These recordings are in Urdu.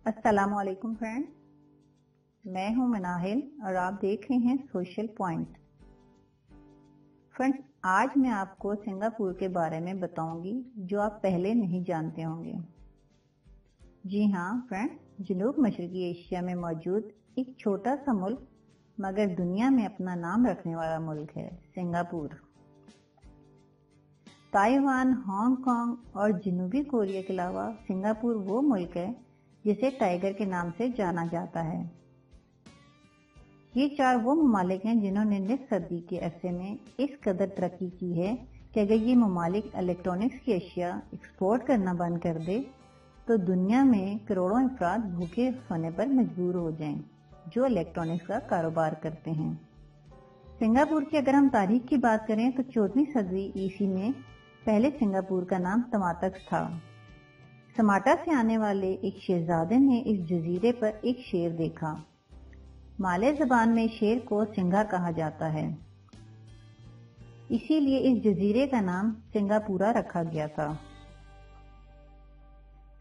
السلام علیکم فرینڈ، میں ہوں مناہل اور آپ دیکھ رہے ہیں سوشل پوائنٹ۔ فرینڈ، آج میں آپ کو سنگاپور کے بارے میں بتاؤں گی جو آپ پہلے نہیں جانتے ہوں گے۔ جی ہاں فرینڈ، جنوب مشرقی ایشیا میں موجود ایک چھوٹا سا ملک مگر دنیا میں اپنا نام رکھنے والا ملک ہے سنگاپور۔ تائیوان، ہانگ کانگ اور جنوبی کوریا کے علاوہ سنگاپور وہ ملک ہے جسے ٹائیگر کے نام سے جانا جاتا ہے۔ یہ 4 وہ ممالک ہیں جنہوں نے نصف صدی کے عرصے میں اس قدر ترقی کی ہے کہ اگر یہ ممالک الیکٹرانکس کی اشیاء ایکسپورٹ کرنا بند کر دے تو دنیا میں کروڑوں افراد بھوکے سونے پر مجبور ہو جائیں جو الیکٹرانکس کا کاروبار کرتے ہیں۔ سنگاپور کی اگر ہم تاریخ کی بات کریں تو 14ویں صدی عیسوی میں پہلے سنگاپور کا نام تماتکس تھا۔ سماٹا سے آنے والے ایک شہزادے نے اس جزیرے پر ایک شیر دیکھا۔ مالے زبان میں شیر کو سنگھا کہا جاتا ہے، اسی لیے اس جزیرے کا نام سنگاپورا رکھا گیا تھا۔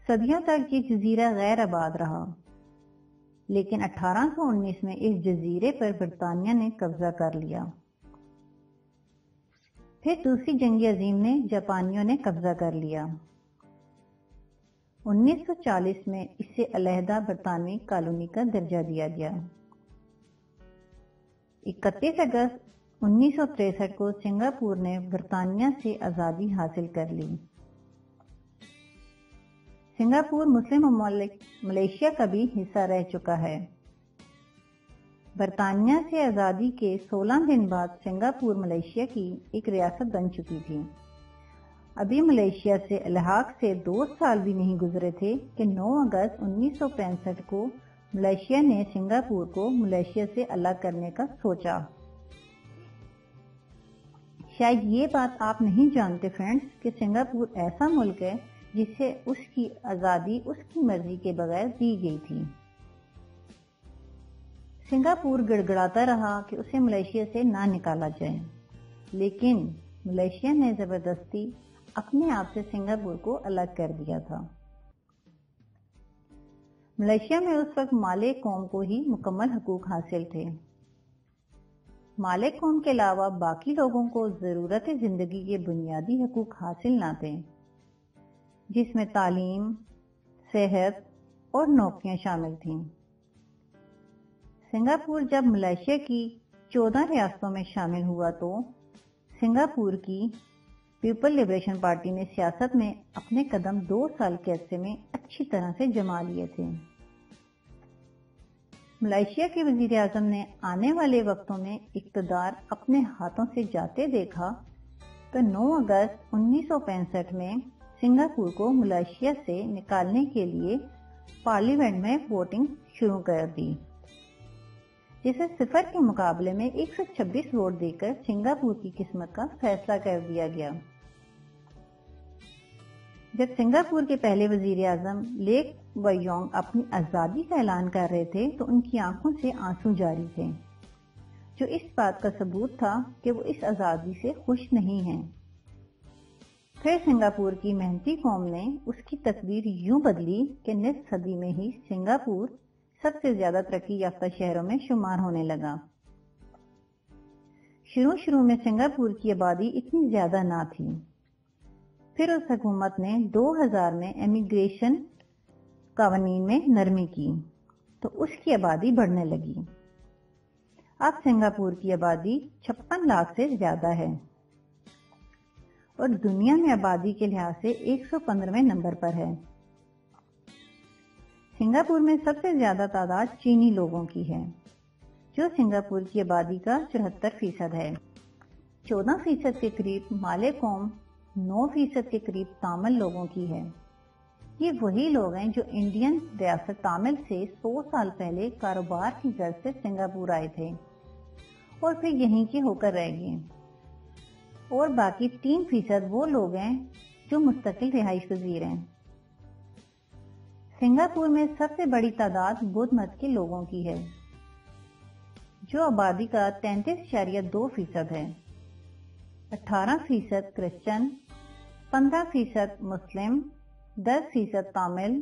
صدیوں تک یہ جزیرہ غیر آباد رہا، لیکن 1819 میں اس جزیرے پر برطانیہ نے قبضہ کر لیا۔ پھر دوسری جنگ عظیم میں جاپانیوں نے قبضہ کر لیا۔ 1940 میں اسے علیحدہ برطانوی کالونی کا درجہ دیا گیا۔ 31 اگست 1963 کو سنگاپور نے برطانیہ سے آزادی حاصل کر لی۔ سنگاپور مسلم ممالک ملیشیا کا بھی حصہ رہ چکا ہے۔ برطانیہ سے آزادی کے 16 دن بعد سنگاپور ملیشیا کی ایک ریاست بن چکی تھی۔ ابھی ملیشیا سے الحاق سے 2 سال بھی نہیں گزرے تھے کہ 9 اگست 1965 کو ملیشیا نے سنگاپور کو ملیشیا سے الگ کرنے کا سوچا۔ شاید یہ بات آپ نہیں جانتے فرینڈز کہ سنگاپور ایسا ملک ہے جسے اس کی آزادی اس کی مرضی کے بغیر دی گئی تھی۔ سنگاپور گڑگڑاتا رہا کہ اسے ملیشیا سے نہ نکالا جائے، لیکن ملیشیا نے زبردستی اپنے آپ سے سنگاپور کو الگ کر دیا تھا۔ ملیشیا میں اس وقت مالے قوم کو ہی مکمل حقوق حاصل تھے۔ مالے قوم کے علاوہ باقی لوگوں کو ضرورت زندگی کے بنیادی حقوق حاصل نہ تھے، جس میں تعلیم، صحت اور نوکریاں شامل تھیں۔ سنگاپور جب ملیشیا کی 14 ریاستوں میں شامل ہوا تو سنگاپور کی پیپل لبریشن پارٹی نے سیاست میں اپنے قدم 2 سال کے عرصے میں اچھی طرح سے جما لیے تھے۔ ملیشیا کے وزیر اعظم نے آنے والے وقتوں میں اقتدار اپنے ہاتھوں سے جاتے دیکھا تو 9 اگست 1965 میں سنگاپور کو ملیشیا سے نکالنے کے لیے پارلیمنٹ میں ووٹنگ شروع کر دی، جسے 0 کے مقابلے میں 126 ووٹ دے کر سنگاپور کی قسمت کا فیصلہ کر دیا گیا۔ جب سنگاپور کے پہلے وزیر اعظم لیک وائیونگ اپنی آزادی کا اعلان کر رہے تھے تو ان کی آنکھوں سے آنسو جاری تھے، جو اس بات کا ثبوت تھا کہ وہ اس آزادی سے خوش نہیں ہیں۔ پھر سنگاپور کی محنتی قوم نے اس کی تقدیر یوں بدلی کہ نصف صدی میں ہی سنگاپور سب سے زیادہ ترقی یافتہ شہروں میں شمار ہونے لگا۔ شروع میں سنگاپور کی آبادی اتنی زیادہ نہ تھی، پھر اس حکومت نے 2000 میں امیگریشن قوانین میں نرمی کی تو اس کی آبادی بڑھنے لگی۔ اب سنگاپور کی آبادی 56 لاکھ سے زیادہ ہے اور دنیا میں آبادی کے لحاظ سے 115ویں نمبر پر ہے۔ سنگاپور میں سب سے زیادہ تعداد چینی لوگوں کی ہے، جو سنگاپور کی آبادی کا 74% ہے۔ 14% کے قریب مالے قوم، 9% کے قریب تامل لوگوں کی ہے۔ یہ وہی لوگ ہیں جو انڈین ریاست تامل سے 100 سال پہلے کاروبار کی غرض سے سنگاپور آئے تھے اور پھر یہیں کے ہو کر رہ گئے، اور باقی 3% وہ لوگ ہیں جو مستقل رہائش پذیر ہیں۔ سنگاپور میں سب سے بڑی تعداد بدھ مت کے لوگوں کی ہے، جو آبادی کا 33.2% ہے۔ 18% کرسچن، 15% مسلم، 10% تامل،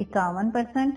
51%